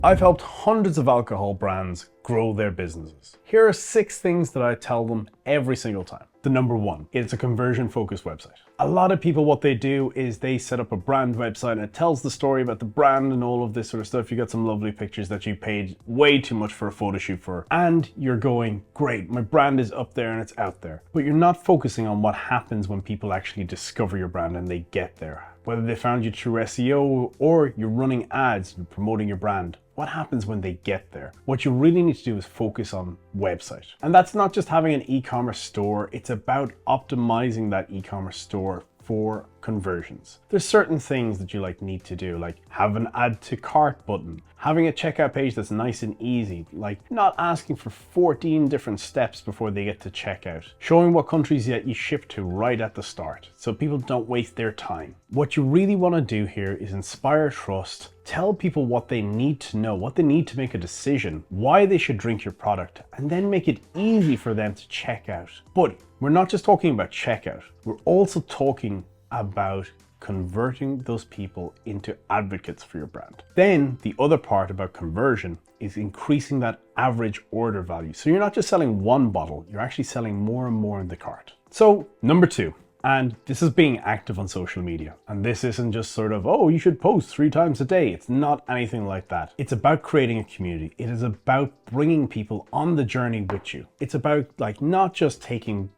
I've helped hundreds of alcohol brands grow their businesses. Here are 6 things that I tell them every single time. The number 1, it's a conversion focused website. A lot of people, what they do is they set up a brand website and it tells the story about the brand and all of this sort of stuff. You got some lovely pictures that you paid way too much for a photo shoot for, and you're going, great, my brand is up there and it's out there. But you're not focusing on what happens when people actually discover your brand and they get there. Whether they found you through SEO or you're running ads and promoting your brand. What happens when they get there? What you really need to do is focus on website. And that's not just having an e-commerce store, it's about optimizing that e-commerce store for conversions. There's certain things that you need to do, like have an add to cart button, having a checkout page that's nice and easy, like not asking for 14 different steps before they get to checkout, showing what countries that you ship to right at the start so people don't waste their time. What you really want to do here is inspire trust, tell people what they need to know, what they need to make a decision, why they should drink your product, and then make it easy for them to check out. But we're not just talking about checkout, we're also talking about converting those people into advocates for your brand. Then the other part about conversion is increasing that average order value. So you're not just selling one bottle, you're actually selling more and more in the cart. So number 2, and this is being active on social media. And this isn't just sort of, oh, you should post 3 times a day. It's not anything like that. It's about creating a community. It is about bringing people on the journey with you. It's about not just taking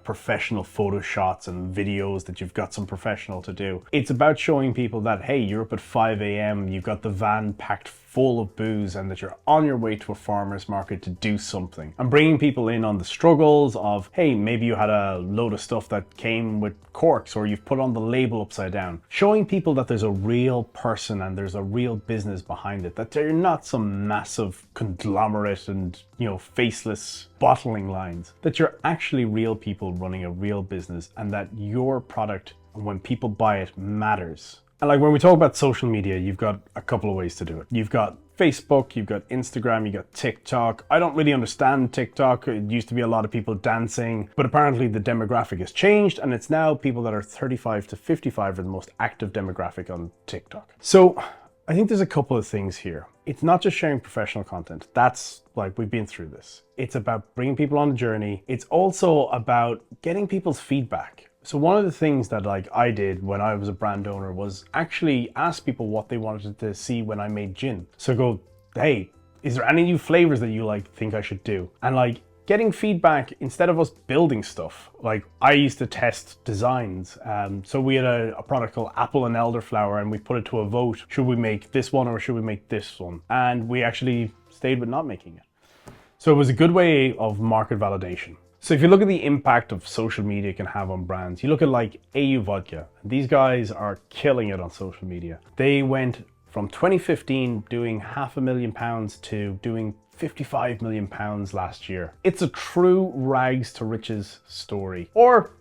professional photo shots and videos that you've got some professional to do. It's about showing people that, hey, you're up at 5 a.m, you've got the van packed full of booze and that you're on your way to a farmer's market to do something. And bringing people in on the struggles of, hey, maybe you had a load of stuff that came with corks or you've put on the label upside down. Showing people that there's a real person and there's a real business behind it, that they're not some massive conglomerate and, faceless bottling lines, that you're actually real people running a real business and that your product, when people buy it, matters. And when we talk about social media, you've got a couple of ways to do it. You've got Facebook, you've got Instagram, you've got TikTok. I don't really understand TikTok. It used to be a lot of people dancing, but apparently the demographic has changed and it's now people that are 35 to 55 are the most active demographic on TikTok. So I think there's a couple of things here. It's not just sharing professional content. That's we've been through this. It's about bringing people on the journey. It's also about getting people's feedback. So one of the things that I did when I was a brand owner was actually ask people what they wanted to see when I made gin. So go, hey, is there any new flavors that you think I should do? And getting feedback instead of us building stuff. I used to test designs. So we had a product called apple and elderflower and we put it to a vote. Should we make this one or should we make this one? And we actually stayed with not making it. So it was a good way of market validation. So if you look at the impact of social media can have on brands, you look at AU Vodka. These guys are killing it on social media. They went from 2015 doing £500,000 to doing £55 million last year. It's a true rags to riches story. Or,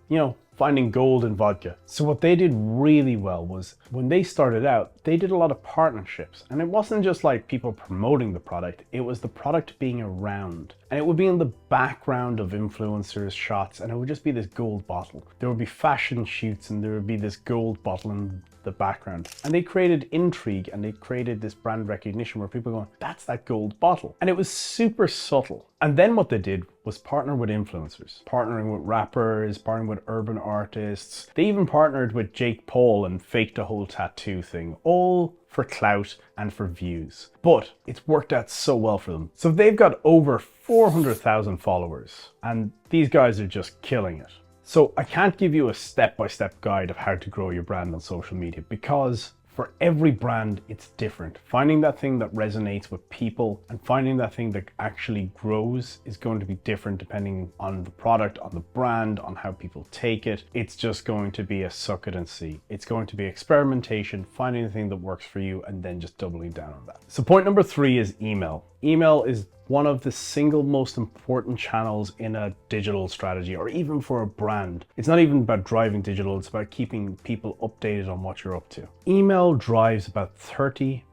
finding gold in vodka. So what they did really well was when they started out, they did a lot of partnerships. And it wasn't just people promoting the product, it was the product being around. And it would be in the background of influencers' shots and it would just be this gold bottle. There would be fashion shoots and there would be this gold bottle in the background. And they created intrigue and they created this brand recognition where people are going, that's that gold bottle. And it was super subtle. And then what they did was partner with influencers, partnering with rappers, partnering with urban artists. They even partnered with Jake Paul and faked a whole tattoo thing, all for clout and for views. But it's worked out so well for them. So they've got over 400,000 followers and these guys are just killing it. So I can't give you a step-by-step guide of how to grow your brand on social media because for every brand, it's different. Finding that thing that resonates with people and finding that thing that actually grows is going to be different depending on the product, on the brand, on how people take it. It's just going to be a suck it and see. It's going to be experimentation, finding the thing that works for you and then just doubling down on that. So point number 3 is email. Email is one of the single most important channels in a digital strategy or even for a brand. It's not even about driving digital, it's about keeping people updated on what you're up to. Email drives about 30%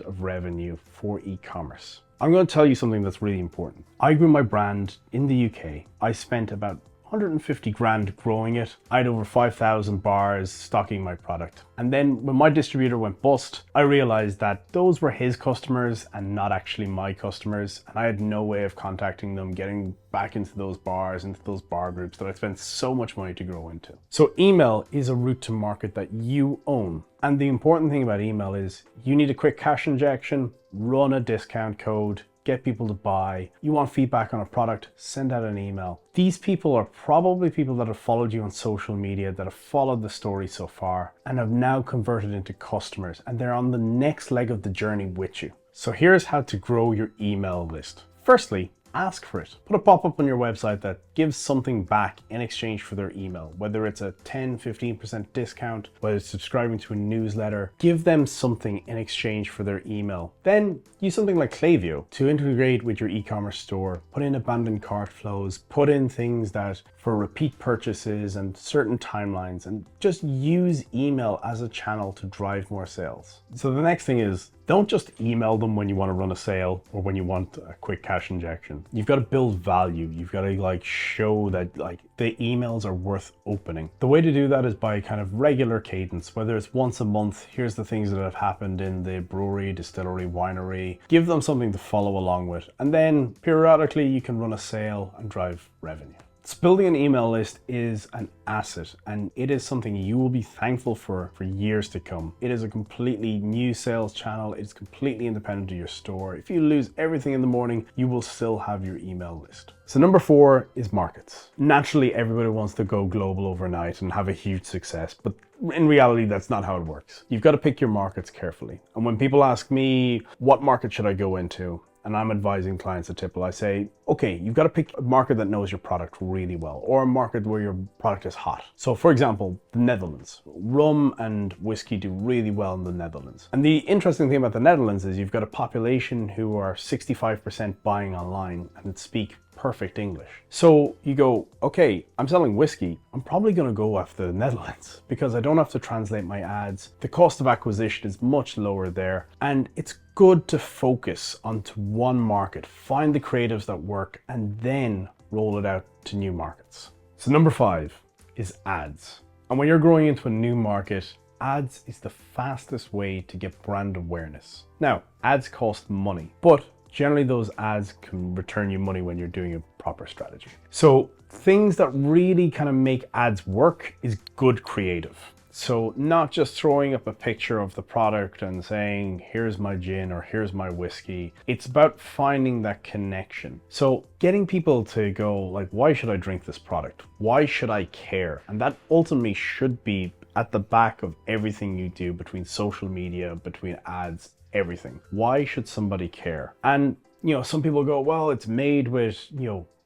of revenue for e-commerce. I'm going to tell you something that's really important. I grew my brand in the UK. I spent about 150 grand growing it. I had over 5,000 bars stocking my product. And then when my distributor went bust, I realized that those were his customers and not actually my customers. And I had no way of contacting them, getting back into those bars, into those bar groups that I spent so much money to grow into. So email is a route to market that you own. And the important thing about email is you need a quick cash injection, run a discount code, get people to buy. You want feedback on a product, send out an email. These people are probably people that have followed you on social media, that have followed the story so far and have now converted into customers, and they're on the next leg of the journey with you. So here's how to grow your email list. Firstly, ask for it. Put a pop-up on your website that gives something back in exchange for their email, whether it's a 10-15% discount, whether it's subscribing to a newsletter. Give them something in exchange for their email. Then use something like Klaviyo to integrate with your e-commerce store. Put in abandoned cart flows, put in things that for repeat purchases and certain timelines, and just use email as a channel to drive more sales. So the next thing is, don't just email them when you want to run a sale or when you want a quick cash injection. You've got to build value. You've got to show that the emails are worth opening. The way to do that is by kind of regular cadence, whether it's once a month. Here's the things that have happened in the brewery, distillery, winery. Give them something to follow along with. And then periodically you can run a sale and drive revenue. So building an email list is an asset, and it is something you will be thankful for years to come. It is a completely new sales channel. It's completely independent of your store. If you lose everything in the morning, you will still have your email list. So number 4 is markets. Naturally, everybody wants to go global overnight and have a huge success, but in reality, that's not how it works. You've got to pick your markets carefully. And when people ask me, what market should I go into? And I'm advising clients at Tipple, I say, okay, you've got to pick a market that knows your product really well, or a market where your product is hot. So for example, the Netherlands. Rum and whiskey do really well in the Netherlands. And the interesting thing about the Netherlands is you've got a population who are 65% buying online and speak perfect English. So you go, okay, I'm selling whiskey. I'm probably going to go after the Netherlands because I don't have to translate my ads. The cost of acquisition is much lower there, and it's good to focus onto one market, find the creatives that work, and then roll it out to new markets. So number 5 is ads. And when you're growing into a new market, ads is the fastest way to get brand awareness. Now, ads cost money, but generally those ads can return you money when you're doing a proper strategy. So things that really kind of make ads work is good creative. So not just throwing up a picture of the product and saying, here's my gin or here's my whiskey. It's about finding that connection. So getting people to go like, why should I drink this product? Why should I care? And that ultimately should be at the back of everything you do, between social media, between ads, everything. Why should somebody care? And, some people go, well, it's made with,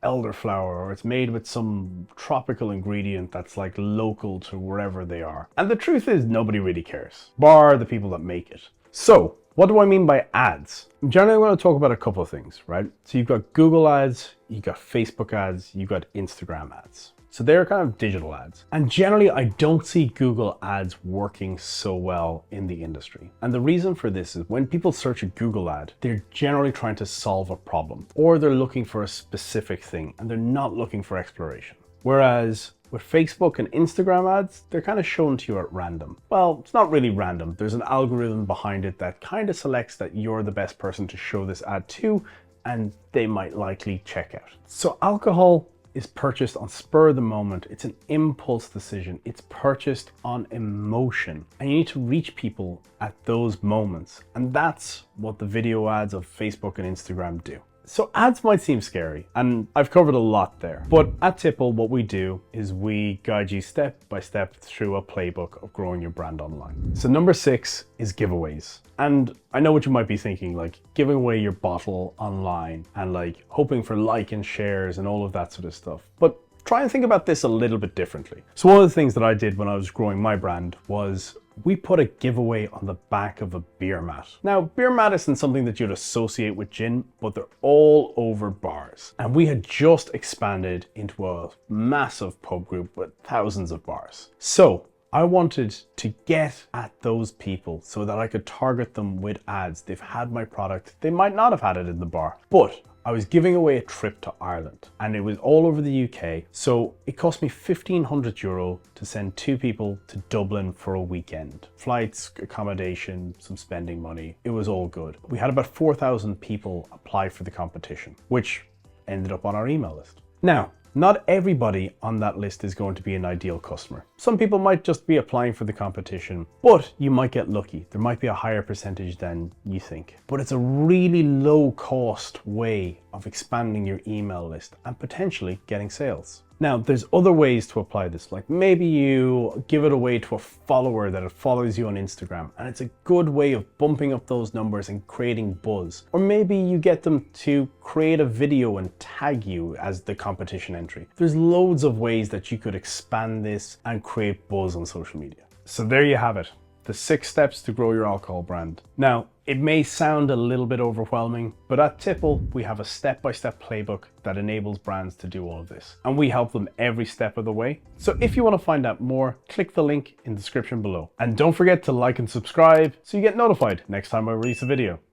elderflower, or it's made with some tropical ingredient that's like local to wherever they are. And the truth is, nobody really cares, bar the people that make it. So what do I mean by ads? I'm generally going to talk about a couple of things, right? So you've got Google ads, you've got Facebook ads, you've got Instagram ads. So they're kind of digital ads. And generally, I don't see Google ads working so well in the industry. And the reason for this is when people search a Google ad, they're generally trying to solve a problem, or they're looking for a specific thing and they're not looking for exploration. Whereas with Facebook and Instagram ads, they're kind of shown to you at random. Well, it's not really random. There's an algorithm behind it that kind of selects that you're the best person to show this ad to, and they might likely check out. So alcohol is purchased on spur of the moment. It's an impulse decision. It's purchased on emotion, and you need to reach people at those moments. And that's what the video ads of Facebook and Instagram do. So ads might seem scary, and I've covered a lot there, but at Tipple, what we do is we guide you step by step through a playbook of growing your brand online. So number 6 is giveaways. And I know what you might be thinking, like giving away your bottle online and like hoping for like and shares and all of that sort of stuff. But try and think about this a little bit differently. So one of the things that I did when I was growing my brand was we put a giveaway on the back of a beer mat. Now, beer mat isn't something that you'd associate with gin, but they're all over bars. And we had just expanded into a massive pub group with thousands of bars. So I wanted to get at those people so that I could target them with ads. They've had my product. They might not have had it in the bar, but I was giving away a trip to Ireland and it was all over the UK. So it cost me €1,500 to send 2 people to Dublin for a weekend. Flights, accommodation, some spending money. It was all good. We had about 4,000 people apply for the competition, which ended up on our email list. Now, not everybody on that list is going to be an ideal customer. Some people might just be applying for the competition, but you might get lucky. There might be a higher percentage than you think. But it's a really low cost way of expanding your email list and potentially getting sales. Now, there's other ways to apply this, like maybe you give it away to a follower that follows you on Instagram, and it's a good way of bumping up those numbers and creating buzz. Or maybe you get them to create a video and tag you as the competition entry. There's loads of ways that you could expand this and create buzz on social media. So there you have it, the 6 steps to grow your alcohol brand. Now, it may sound a little bit overwhelming, but at Tipple, we have a step-by-step playbook that enables brands to do all of this. And we help them every step of the way. So if you want to find out more, click the link in the description below. And don't forget to like and subscribe so you get notified next time I release a video.